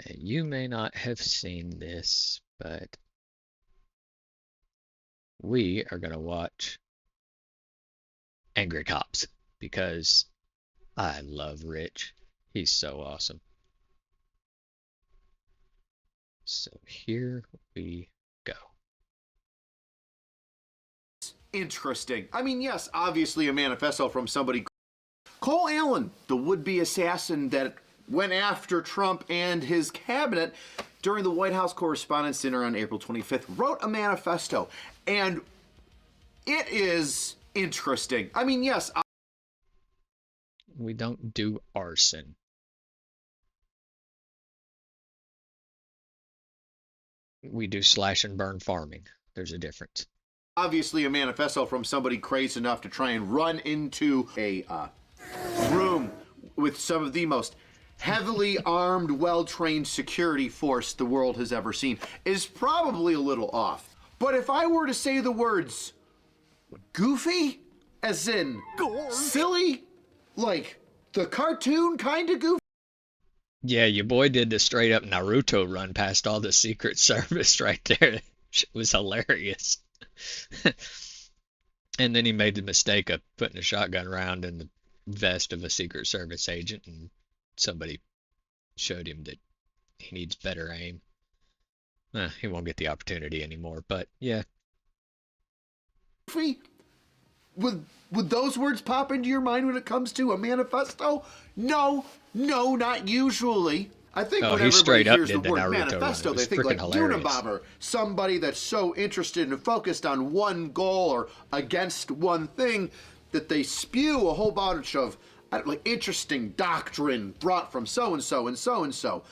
You may not have seen this, but we are going to watch Angry Cops because I love Rich. He's so awesome. So here we go. Interesting. I mean, yes, obviously a manifesto from somebody. Cole Allen, the would-be assassin that went after Trump and his cabinet during the White House Correspondents' Dinner on April 25th, wrote a manifesto. And it is interesting. I mean, yes. We don't do arson. We do slash and burn farming. There's a difference. Obviously a manifesto from somebody crazed enough to try and run into a room with some of the most heavily armed, well-trained security force the world has ever seen is probably a little off. But if I were to say the words goofy, as in silly, like the cartoon kind of goofy. Yeah, your boy did the straight up Naruto run past all the Secret Service right there. It was hilarious. And then he made the mistake of putting a shotgun round in the vest of a Secret Service agent, and somebody showed him that he needs better aim. He won't get the opportunity anymore, but yeah. Would those words pop into your mind when it comes to a manifesto? No, not usually. I think when everybody hears the word manifesto, they think like Unabomber, somebody that's so interested and focused on one goal or against one thing that they spew a whole bunch of like interesting doctrine brought from so-and-so and so-and-so.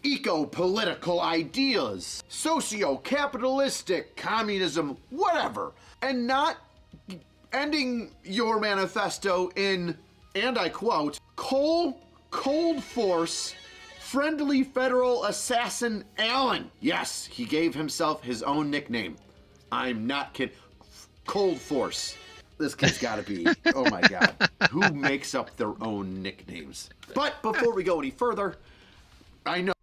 Eco-political ideas, socio-capitalistic, communism, whatever. And not ending your manifesto in, and I quote, Cold Force, Friendly Federal Assassin Allen. Yes, he gave himself his own nickname. I'm not kidding. Cold Force. This kid's gotta be, oh my God. Who makes up their own nicknames? But before we go any further, I know.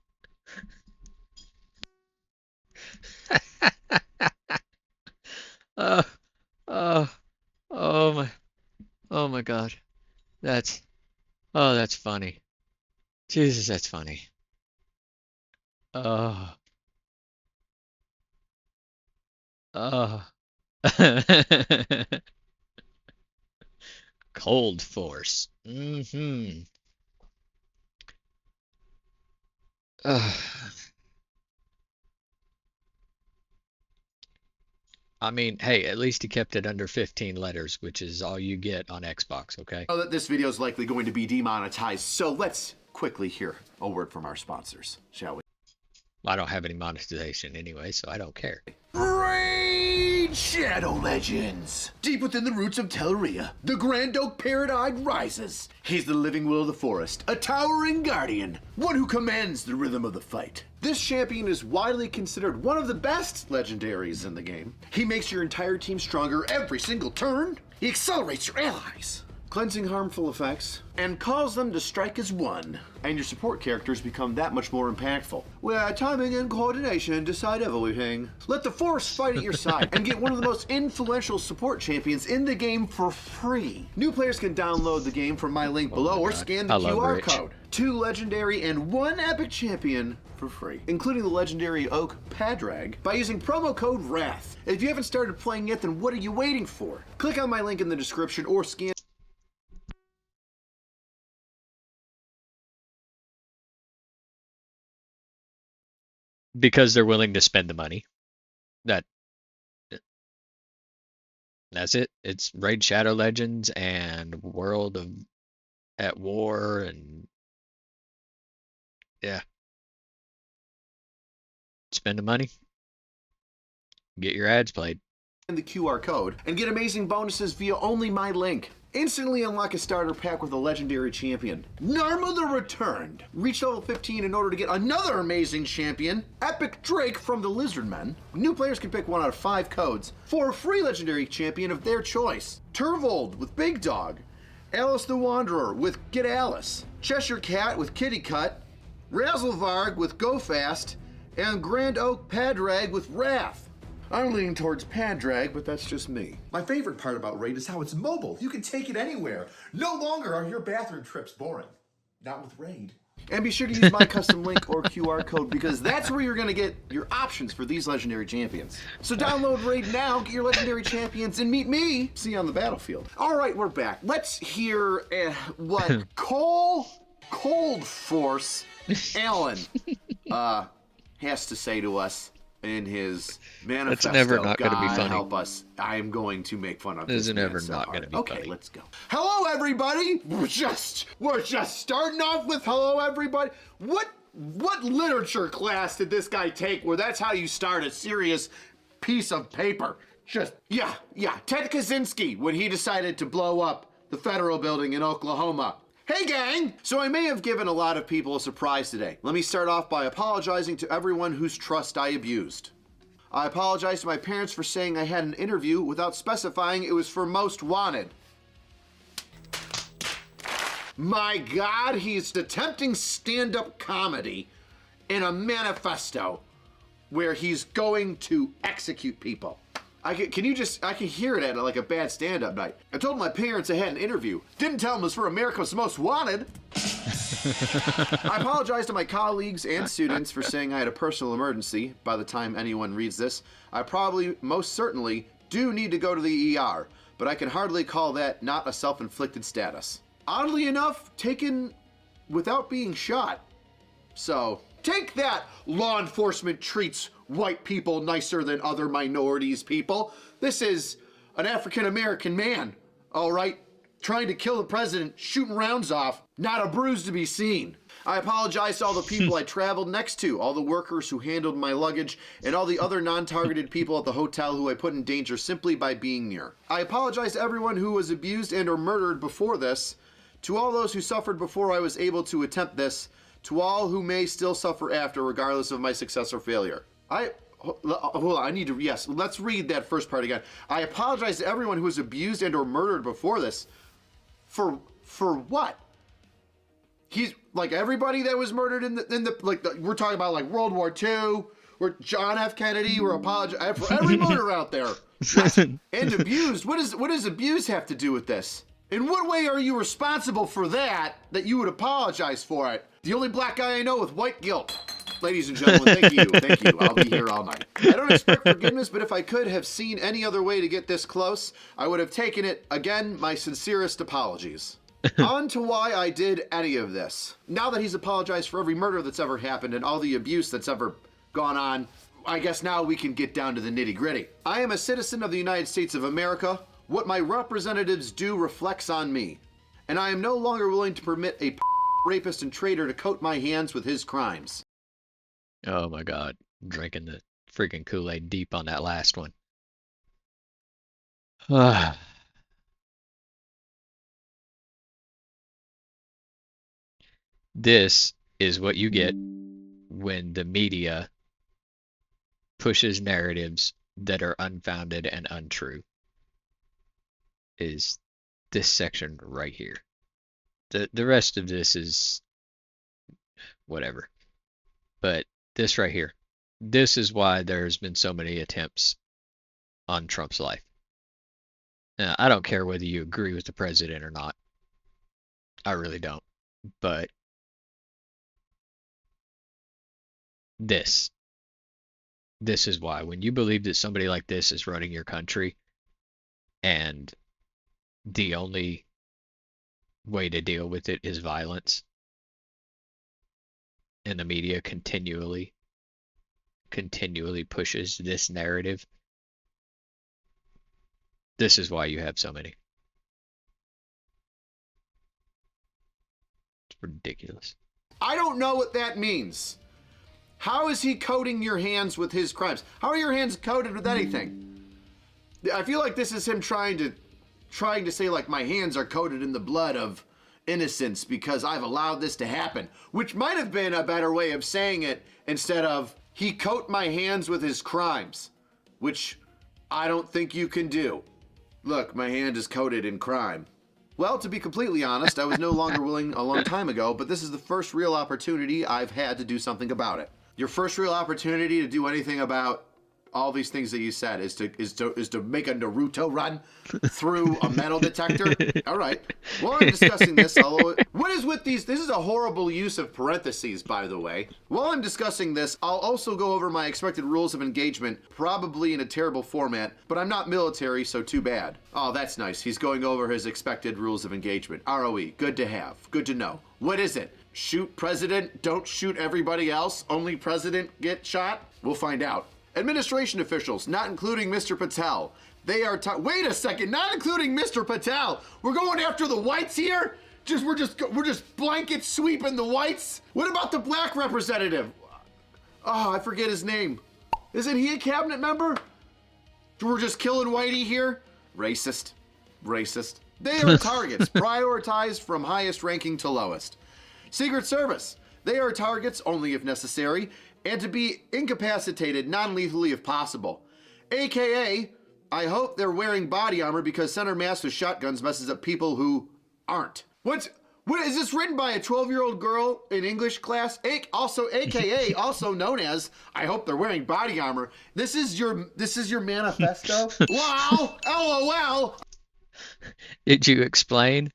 Oh my God. That's funny. Jesus, that's funny. Oh. Cold Force. Mm-hmm. I mean, hey, at least he kept it under 15 letters, which is all you get on Xbox, okay? I know that this video is likely going to be demonetized, so let's quickly hear a word from our sponsors, shall we? I don't have any monetization anyway, so I don't care. Raid Shadow Legends! Deep within the roots of Telleria, the Grand Oak Paradise rises. He's the living will of the forest, a towering guardian, one who commands the rhythm of the fight. This champion is widely considered one of the best legendaries in the game. He makes your entire team stronger every single turn. He accelerates your allies, cleansing harmful effects, and calls them to strike as one. And your support characters become that much more impactful, where timing and coordination decide everything. Let the Force fight at your side and get one of the most influential support champions in the game for free. New players can download the game from my link below or scan the QR code. 2 legendary and 1 epic champion for free, including the legendary Oak Padrag, by using promo code WRATH. If you haven't started playing yet, then what are you waiting for? Click on my link in the description or scan. Because they're willing to spend the money. That's it. It's Raid Shadow Legends and World of at War, and yeah. Spend the money. Get your ads played. The QR code and get amazing bonuses via only my link. Instantly unlock a starter pack with a legendary champion, Narma the Returned. Reach level 15 in order to get another amazing champion, Epic Drake from the Lizardmen. New players can pick 1 out of 5 codes for a free legendary champion of their choice. Turvold with Big Dog, Alice the Wanderer with Get Alice, Cheshire Cat with Kitty Cut, Razzlevarg with Go Fast, and Grand Oak Padrag with Wrath. I'm leaning towards Padrag, but that's just me. My favorite part about Raid is how it's mobile. You can take it anywhere. No longer are your bathroom trips boring. Not with Raid. And be sure to use my custom link or QR code, because that's where you're going to get your options for these legendary champions. So download Raid now, get your legendary champions, and meet me. See you on the battlefield. All right, we're back. Let's hear what Cold Force Allen has to say to us in his manifesto. That's never not going to be God funny. help us. I am going to make fun of this. This is never so not hard. going to be okay, funny. let's go. Hello, everybody. We're just starting off with hello, everybody. What literature class did this guy take where that's how you start a serious piece of paper? Yeah. Ted Kaczynski, when he decided to blow up the federal building in Oklahoma. Hey gang! So I may have given a lot of people a surprise today. Let me start off by apologizing to everyone whose trust I abused. I apologize to my parents for saying I had an interview without specifying it was for Most Wanted. My God, he's attempting stand-up comedy in a manifesto where he's going to execute people. I can hear it at like a bad stand-up night. I told my parents I had an interview. Didn't tell them it was for America's Most Wanted. I apologize to my colleagues and students for saying I had a personal emergency. By the time anyone reads this, I probably, most certainly, do need to go to the ER, but I can hardly call that not a self-inflicted status. Oddly enough, taken without being shot. So, take that, law enforcement treats white people nicer than other minorities people. This is an African-American man, all right? Trying to kill the president, shooting rounds off, not a bruise to be seen. I apologize to all the people I traveled next to, all the workers who handled my luggage, and all the other non-targeted people at the hotel who I put in danger simply by being near. I apologize to everyone who was abused and or murdered before this, to all those who suffered before I was able to attempt this, to all who may still suffer after, regardless of my success or failure. Hold on, let's read that first part again. I apologize to everyone who was abused and or murdered before this. For what? He's like everybody that was murdered we're talking about like World War II, or John F. Kennedy, we're apologizing for every murder out there. And abused. What does abuse have to do with this? In what way are you responsible for that you would apologize for it? The only black guy I know with white guilt. Ladies and gentlemen, thank you. I'll be here all night. I don't expect forgiveness, but if I could have seen any other way to get this close, I would have taken it. Again, my sincerest apologies. On to why I did any of this. Now that he's apologized for every murder that's ever happened and all the abuse that's ever gone on, I guess now we can get down to the nitty-gritty. I am a citizen of the United States of America. What my representatives do reflects on me. And I am no longer willing to permit a rapist and traitor to coat my hands with his crimes. Oh my God. Drinking the freaking Kool-Aid deep on that last one. This is what you get when the media pushes narratives that are unfounded and untrue. Is this section right here. The rest of this is whatever. But this right here. This is why there's been so many attempts on Trump's life. Now, I don't care whether you agree with the president or not. I really don't. But this is why. When you believe that somebody like this is running your country, and the only way to deal with it is violence, and the media continually pushes this narrative, this is why you have so many. It's ridiculous. I don't know what that means. How is he coating your hands with his crimes? How are your hands coated with anything? I feel like this is him trying to say like my hands are coated in the blood of innocence because I've allowed this to happen, which might have been a better way of saying it instead of he coat my hands with his crimes, which I don't think you can do. Look, my hand is coated in crime. Well, to be completely honest, I was no longer willing a long time ago, but this is the first real opportunity I've had to do something about it. Your first real opportunity to do anything about all these things that you said is to make a Naruto run through a metal detector. All right. While I'm discussing this, what is with these? This is a horrible use of parentheses, by the way. While I'm discussing this, I'll also go over my expected rules of engagement, probably in a terrible format, but I'm not military, so too bad. Oh, that's nice. He's going over his expected rules of engagement. ROE, good to have, good to know. What is it? Shoot president, don't shoot everybody else, only president get shot? We'll find out. Administration officials, not including Mr. Patel. They are wait a second, not including Mr. Patel. We're going after the whites here? We're just blanket sweeping the whites? What about the black representative? Oh, I forget his name. Isn't he a cabinet member? We're just killing whitey here? Racist. Racist. They are targets, prioritized from highest ranking to lowest. Secret Service. They are targets only if necessary, and to be incapacitated non-lethally if possible. AKA, I hope they're wearing body armor because center mass with shotguns messes up people who aren't. What is this written by a 12-year-old girl in English class? Also, AKA, also known as, I hope they're wearing body armor. This is your manifesto? Wow, LOL. Did you explain,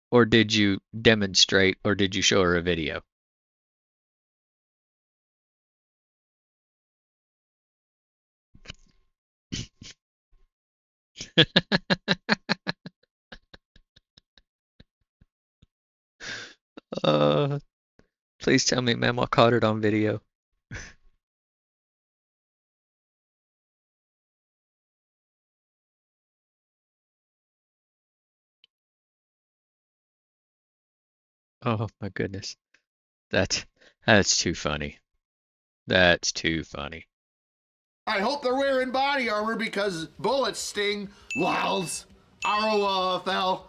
or did you demonstrate, or did you show her a video? uh, Please tell me, ma'am, I caught it on video. Oh my goodness. That's too funny. That's too funny. I hope they're wearing body armor because bullets sting. LOLs. ROFL.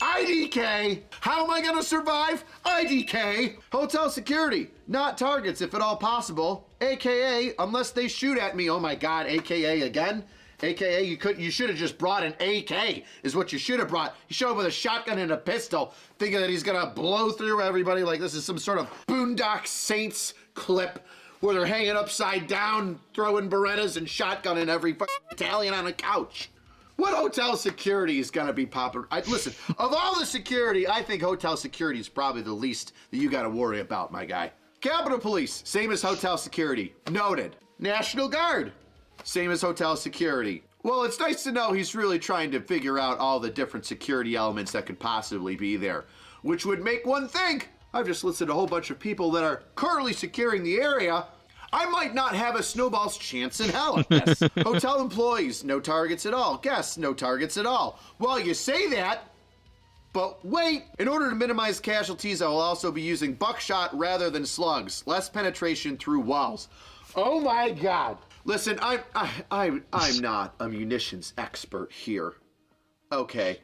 IDK. How am I going to survive? IDK. Hotel security. Not targets if at all possible. AKA, unless they shoot at me. Oh my God, AKA again? AKA, you should have just brought an AK, is what you should have brought. You show up with a shotgun and a pistol, thinking that he's gonna blow through everybody like this is some sort of Boondock Saints clip where they're hanging upside down, throwing Berettas and shotgunning every Italian on a couch. What hotel security is gonna be popular? Listen, of all the security, I think hotel security is probably the least that you gotta worry about, my guy. Capitol Police, same as hotel security. Noted. National Guard. Same as hotel security. Well, it's nice to know he's really trying to figure out all the different security elements that could possibly be there, which would make one think, I've just listed a whole bunch of people that are currently securing the area. I might not have a snowball's chance in hell at this. Hotel employees, no targets at all. Guests, no targets at all. Well, you say that, but wait. In order to minimize casualties, I will also be using buckshot rather than slugs. Less penetration through walls. Oh my God. Listen, I'm not a munitions expert here, okay?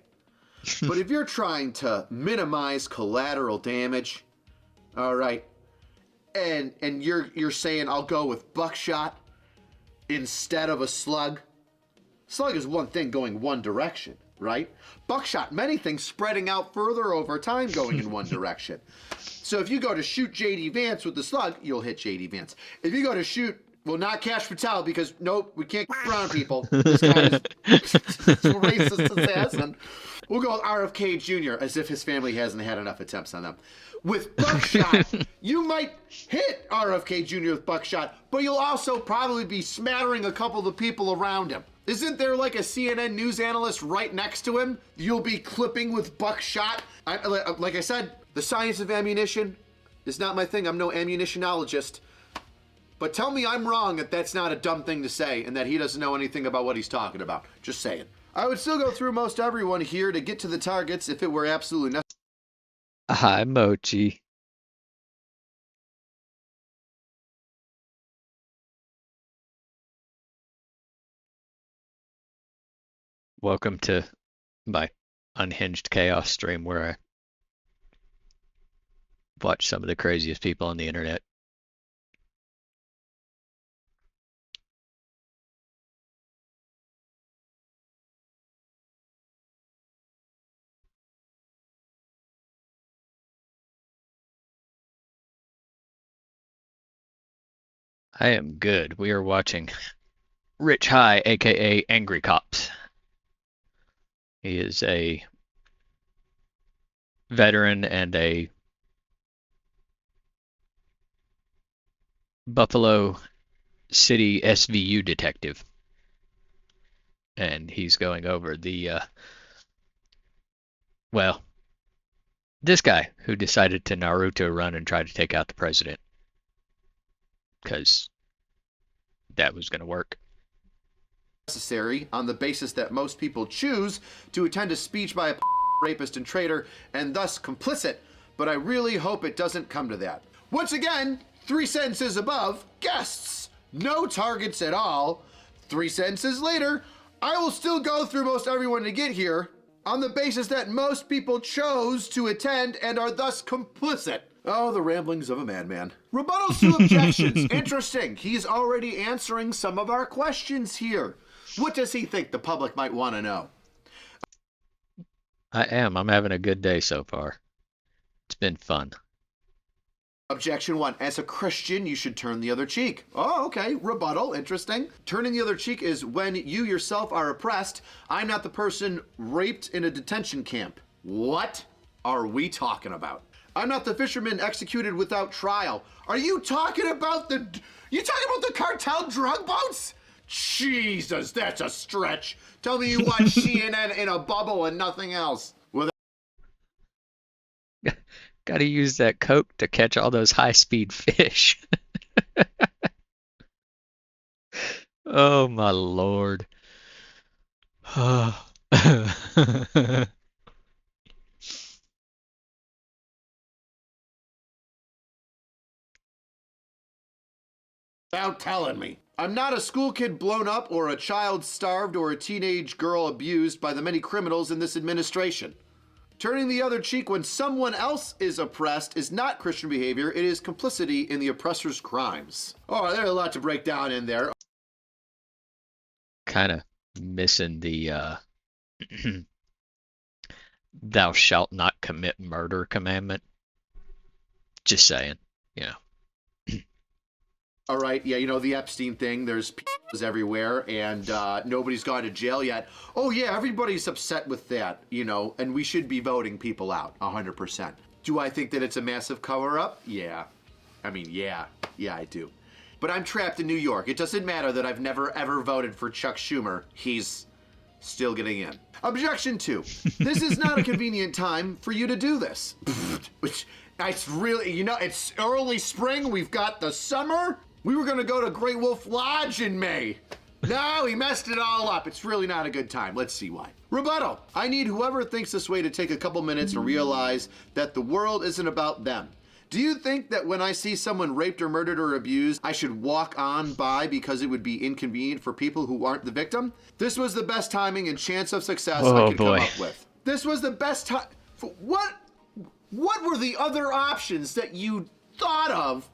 But if you're trying to minimize collateral damage, all right, and you're saying I'll go with buckshot instead of a slug. Slug is one thing going one direction, right? Buckshot, many things spreading out further over time going in one direction. So if you go to shoot J.D. Vance with the slug, you'll hit J.D. Vance. If you go to shoot, well, not Cash Patel, because nope, we can't around people. This guy is racist assassin. We'll go with RFK Jr. as if his family hasn't had enough attempts on them. With buckshot, you might hit RFK Jr. with buckshot, but you'll also probably be smattering a couple of the people around him. Isn't there like a CNN news analyst right next to him you'll be clipping with buckshot? Like I said, the science of ammunition is not my thing. I'm no ammunitionologist. But tell me I'm wrong that that's not a dumb thing to say and that he doesn't know anything about what he's talking about. Just saying. I would still go through most everyone here to get to the targets if it were absolutely necessary. Hi, Mochi. Welcome to my unhinged chaos stream where I watch some of the craziest people on the internet. I am good. We are watching Rich High, aka Angry Cops. He is a veteran and a Buffalo City SVU detective. And he's going over well, this guy who decided to Naruto run and try to take out the president. Because that was going to work. Necessary on the basis that most people choose to attend a speech by a rapist and traitor and thus complicit, but I really hope it doesn't come to that. Once again, 3 sentences above, guests, no targets at all. 3 sentences later, I will still go through most everyone to get here on the basis that most people chose to attend and are thus complicit. Oh, the ramblings of a madman. Rebuttals to objections. Interesting. He's already answering some of our questions here. What does he think the public might want to know? I am. I'm having a good day so far. It's been fun. Objection 1. As a Christian, you should turn the other cheek. Oh, okay. Rebuttal. Interesting. Turning the other cheek is when you yourself are oppressed. I'm not the person raped in a detention camp. What are we talking about? I'm not the fisherman executed without trial. Are you talking about the cartel drug boats? Jesus, that's a stretch. Tell me you watch CNN in a bubble and nothing else. Well, Gotta use that Coke to catch all those high-speed fish. Oh my lord. without telling me. I'm not a school kid blown up or a child starved or a teenage girl abused by the many criminals in this administration. Turning the other cheek when someone else is oppressed is not Christian behavior. It is complicity in the oppressor's crimes. Oh, there's a lot to break down in there. Kind of missing the thou shalt not commit murder commandment. Just saying, you know. All right, yeah, you know, the Epstein thing, there's p***s everywhere, and nobody's gone to jail yet. Oh, yeah, everybody's upset with that, you know, and we should be voting people out, 100%. Do I think that it's a massive cover-up? Yeah. I mean, yeah, I do. But I'm trapped in New York. It doesn't matter that I've never, ever voted for Chuck Schumer. He's still getting in. Objection 2. This is not a convenient time for you to do this. Which, it's really, you know, it's early spring. We've got the summer. We were going to go to Great Wolf Lodge in May. No, he messed it all up. It's really not a good time. Let's see why. Rebuttal. I need whoever thinks this way to take a couple minutes and realize that the world isn't about them. Do you think that when I see someone raped or murdered or abused, I should walk on by because it would be inconvenient for people who aren't the victim? This was the best timing and chance of success I could come up with. This was the best time. What were the other options that you thought of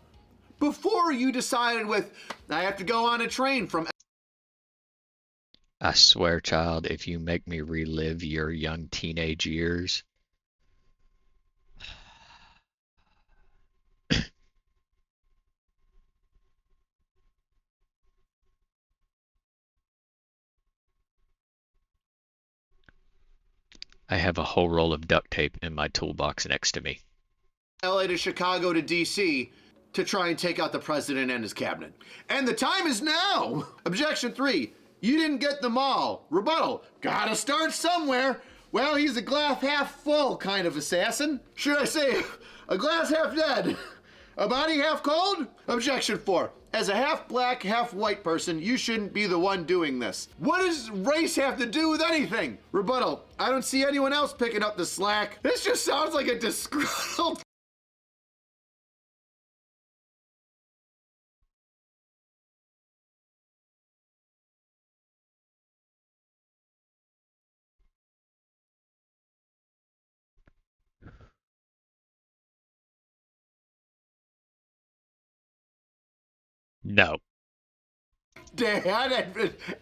before you decided with, I have to go on a train from... I swear, child, if you make me relive your young teenage years... I have a whole roll of duct tape in my toolbox next to me. LA to Chicago to DC to try and take out the president and his cabinet. And the time is now! Objection 3. You didn't get them all. Rebuttal. Gotta start somewhere. Well, he's a glass half full kind of assassin. Should I say, a glass half dead? A body half cold? Objection 4. As a half black, half white person, you shouldn't be the one doing this. What does race have to do with anything? Rebuttal. I don't see anyone else picking up the slack. This just sounds like a disgruntled... No. Dad,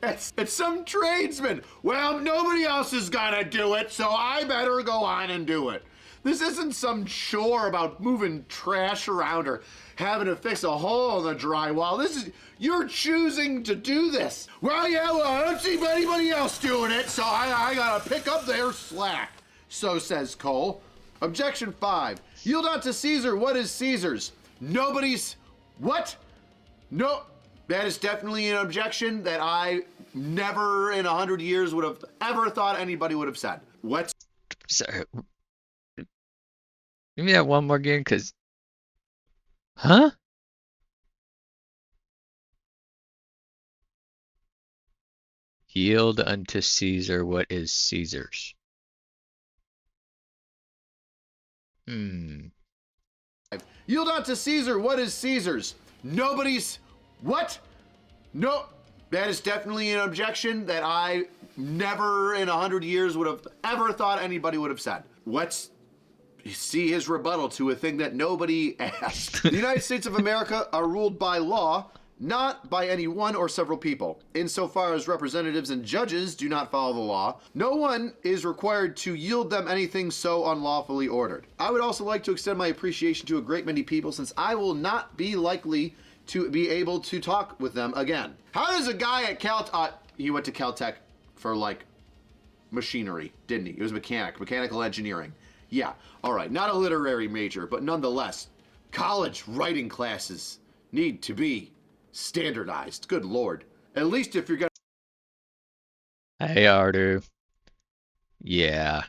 it's some tradesman. Well, nobody else is gonna do it, so I better go on and do it. This isn't some chore about moving trash around or having to fix a hole in the drywall. You're choosing to do this. Well, yeah, I don't see anybody else doing it, so I gotta pick up their slack. So says Cole. Objection 5. Yield unto Caesar what is Caesar's. Nobody's... What? No, that is definitely an objection that I never in 100 years would have ever thought anybody would have said. What? Sorry. Give me that one more again, because... Huh? Yield unto Caesar what is Caesar's. Yield unto Caesar what is Caesar's. Nobody's... What? No, that is definitely an objection that I never in 100 years would have ever thought anybody would have said. Let's see his rebuttal to a thing that nobody asked. The United States of America are ruled by law, not by any one or several people. Insofar as representatives and judges do not follow the law, no one is required to yield them anything so unlawfully ordered. I would also like to extend my appreciation to a great many people, since I will not be likely to be able to talk with them again. How does a guy at he went to Caltech for like machinery, didn't he? He was mechanical engineering. Yeah, all right, not a literary major, but nonetheless, college writing classes need to be standardized. Good Lord. At least if you're gonna... Hey, Ardu. Yeah.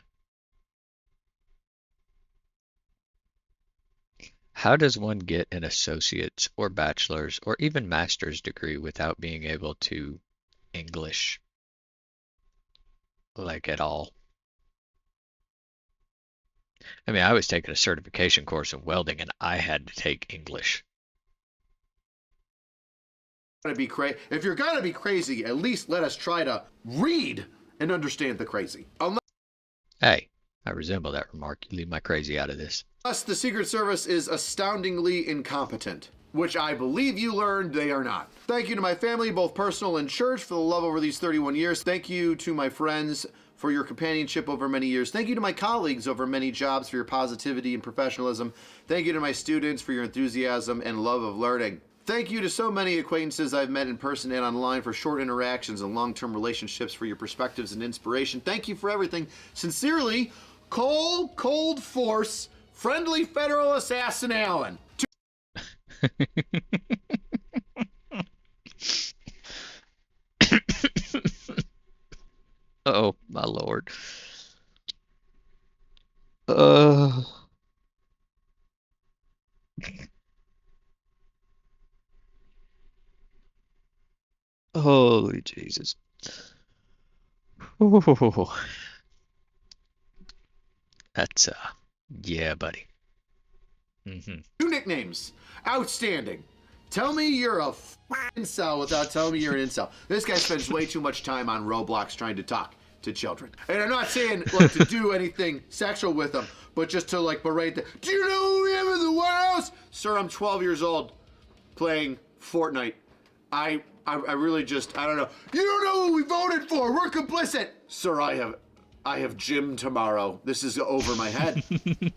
How does one get an associate's or bachelor's or even master's degree without being able to English? Like at all? I mean, I was taking a certification course in welding and I had to take English. If you're gonna be crazy, at least let us try to read and understand the crazy. Hey, I resemble that remark. You leave my crazy out of this. Plus, the Secret Service is astoundingly incompetent, which I believe you learned they are not. Thank you to my family, both personal and church, for the love over these 31 years. Thank you to my friends for your companionship over many years. Thank you to my colleagues over many jobs for your positivity and professionalism. Thank you to my students for your enthusiasm and love of learning. Thank you to so many acquaintances I've met in person and online for short interactions and long-term relationships, for your perspectives and inspiration. Thank you for everything. Sincerely, Cole Cold Force Friendly Federal Assassin Allen. Oh, my Lord. Holy Jesus. Ooh. That's, yeah, buddy. Two nicknames. Outstanding. Tell me you're a incel without telling me you're an incel. This guy spends way too much time on Roblox trying to talk to children. And I'm not saying like to do anything sexual with them, but just to like berate them. Do you know who we have in the White House? Sir, I'm 12 years old playing Fortnite. I really just, I don't know. You don't know who we voted for. We're complicit. Sir, I have gym tomorrow. This is over my head.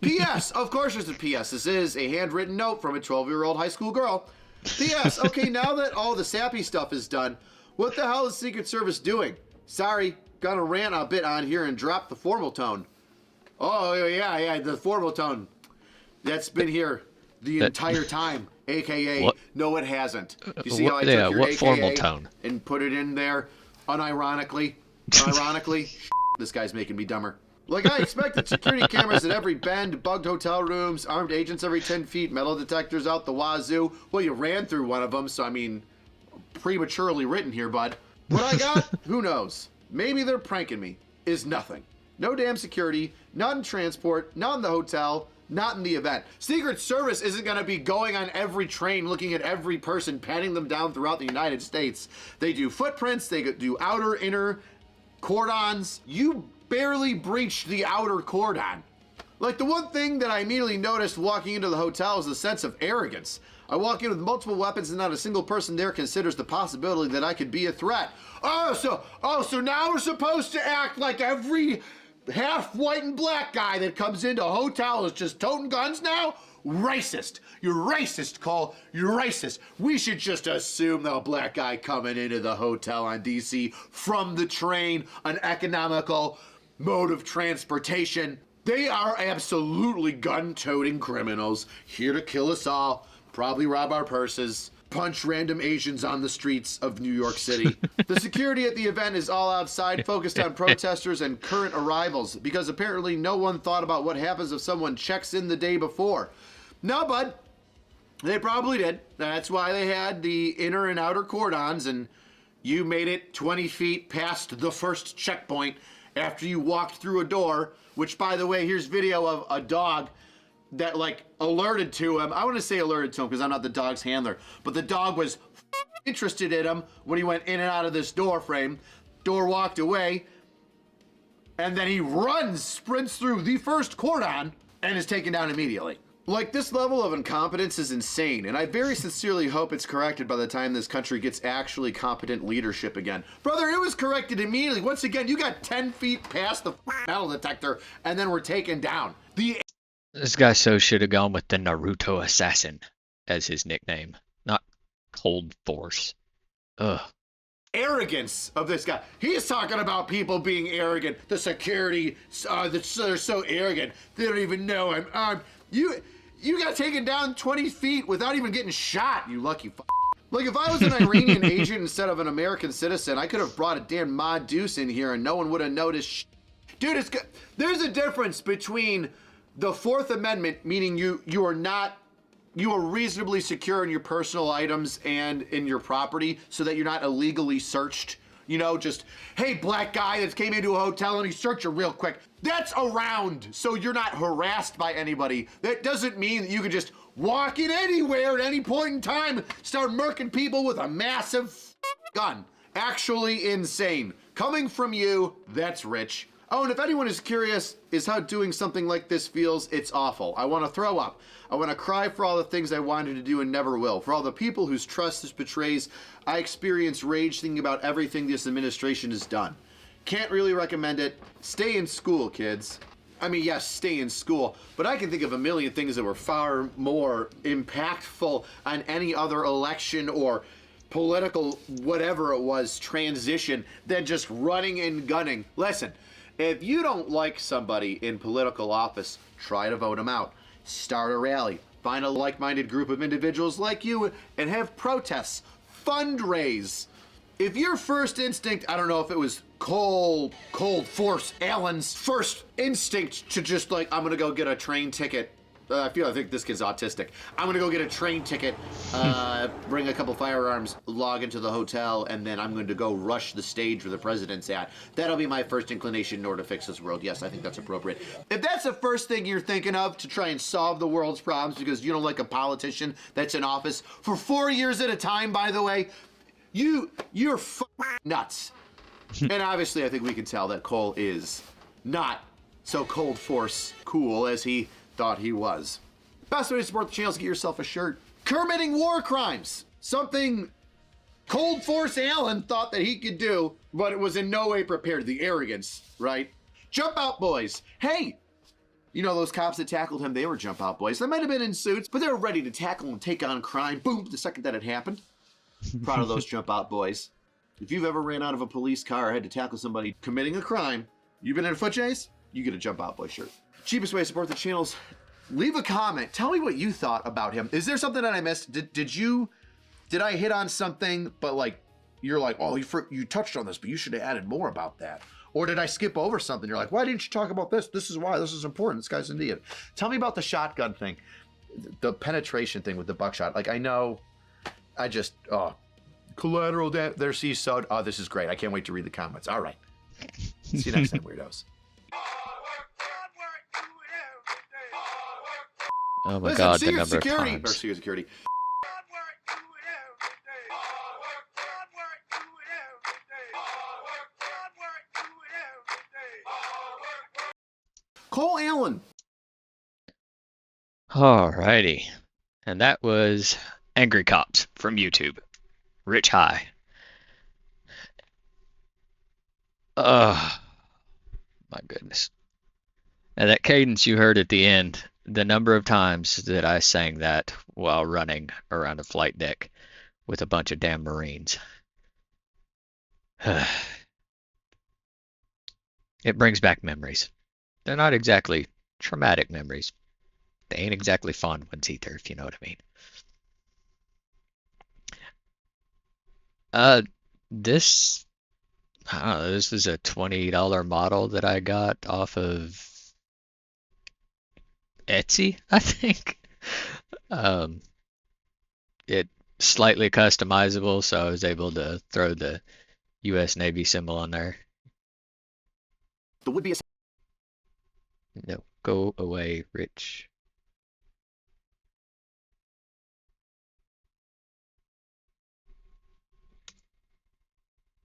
P.S. Of course there's a P.S. This is a handwritten note from a 12-year-old high school girl. P.S. Okay, now that all the sappy stuff is done, what the hell is Secret Service doing? Sorry, gonna rant a bit on here and drop the formal tone. Oh, yeah, the formal tone. That's been here the entire time, a.k.a. What? No, it hasn't. You see how I took your what AKA formal tone? And put it in there unironically? Ironically? This guy's making me dumber. Like I expected, security cameras at every bend, bugged hotel rooms, armed agents every 10 feet, metal detectors out the wazoo. Well, you ran through one of them, so I mean, prematurely written here, bud. What I got? Who knows? Maybe they're pranking me. Is nothing. No damn security, not in transport, not in the hotel, not in the event. Secret Service isn't going to be going on every train looking at every person, patting them down throughout the United States. They do footprints, they do outer, inner cordons. You barely breached the outer cordon. Like the one thing that I immediately noticed walking into the hotel is a sense of arrogance. I walk in with multiple weapons and not a single person there considers the possibility that I could be a threat. So now we're supposed to act like every half white and black guy that comes into a hotel is just toting guns now? Racist. You're racist, Cole. You're racist. We should just assume that a black guy coming into the hotel on DC from the train, an economical mode of transportation. They are absolutely gun-toting criminals, here to kill us all, probably rob our purses, punch random Asians on the streets of New York City. The security at the event is all outside, focused on protesters and current arrivals, because apparently no one thought about what happens if someone checks in the day before. No, bud. They probably did. That's why they had the inner and outer cordons, and you made it 20 feet past the first checkpoint after you walked through a door, which, by the way, here's video of a dog that, like, alerted to him. I want to say alerted to him because I'm not the dog's handler, but the dog was interested in him when he went in and out of this door frame. Door walked away, and then he sprints through the first cordon, and is taken down immediately. Like, this level of incompetence is insane, and I very sincerely hope it's corrected by the time this country gets actually competent leadership again. Brother, it was corrected immediately. Once again, you got 10 feet past the metal detector, and then were taken down. This guy should have gone with the Naruto assassin as his nickname, not Cold Force. Ugh. Arrogance of this guy. He's talking about people being arrogant. The security, they're so arrogant. They don't even know I'm armed. You got taken down 20 feet without even getting shot, you lucky f***. Like, if I was an Iranian agent instead of an American citizen, I could have brought a damn Ma Deuce in here and no one would have noticed. Dude, there's a difference between the Fourth Amendment, meaning you are reasonably secure in your personal items and in your property so that you're not illegally searched. You know, just, hey, black guy that came into a hotel and he searched you real quick. That's around, so you're not harassed by anybody. That doesn't mean that you can just walk in anywhere at any point in time, start murking people with a massive gun. Actually insane. Coming from you, that's rich. Oh, and if anyone is curious is how doing something like this feels, it's awful. I want to throw up. I want to cry for all the things I wanted to do and never will. For all the people whose trust this betrays, I experience rage thinking about everything this administration has done. Can't really recommend it. Stay in school, kids. I mean, yes, stay in school, but I can think of a million things that were far more impactful on any other election or political, whatever it was, transition than just running and gunning. Listen, if you don't like somebody in political office, try to vote them out. Start a rally. Find a like-minded group of individuals like you and have protests. Fundraise. If your first instinct, I don't know if it was Cole Allen's first instinct to just like, I'm gonna go get a train ticket. I think this kid's autistic. I'm gonna go get a train ticket, bring a couple firearms, log into the hotel, and then I'm going to go rush the stage where the president's at. That'll be my first inclination in order to fix this world. Yes, I think that's appropriate. If that's the first thing you're thinking of to try and solve the world's problems because you don't like a politician that's in office for 4 years at a time, by the way, you're nuts. And obviously, I think we can tell that Cole is not so Cold Force cool as he thought he was. Best way to support the channel is get yourself a shirt. Committing war crimes. Something Cold Force Allen thought that he could do, but it was in no way prepared. The arrogance, right? Jump out boys. Hey, you know those cops that tackled him, they were jump out boys. They might have been in suits, but they were ready to tackle and take on crime. Boom, the second that it happened. Proud of those jump out boys. If you've ever ran out of a police car or had to tackle somebody committing a crime, you've been in a foot chase, you get a jump out boy shirt. Cheapest way to support the channel is leave a comment. Tell me what you thought about him. Is there something that I missed? Did I hit on something, but like, you're like, oh, you touched on this, but you should have added more about that. Or did I skip over something? You're like, why didn't you talk about this? This is why, this is important. This guy's an idiot. Tell me about the shotgun thing, the penetration thing with the buckshot. Like, I know, collateral damage, there's CSOD. Oh, this is great. I can't wait to read the comments. All right. See you next time, weirdos. Oh my God, the number of security. times. Security. Cole Allen. Alrighty. And that was Angry Cops from YouTube. Rich High. My goodness. And that cadence you heard at the end, the number of times that I sang that while running around a flight deck with a bunch of damn Marines. It brings back memories. They're not exactly traumatic memories. They ain't exactly fond ones either, if you know what I mean. Uh, this, I don't know, this was a $20 model that I got off of Etsy, I think. Um, it slightly customizable, so I was able to throw the U.S. Navy symbol on there. The would-be No, go away, Rich.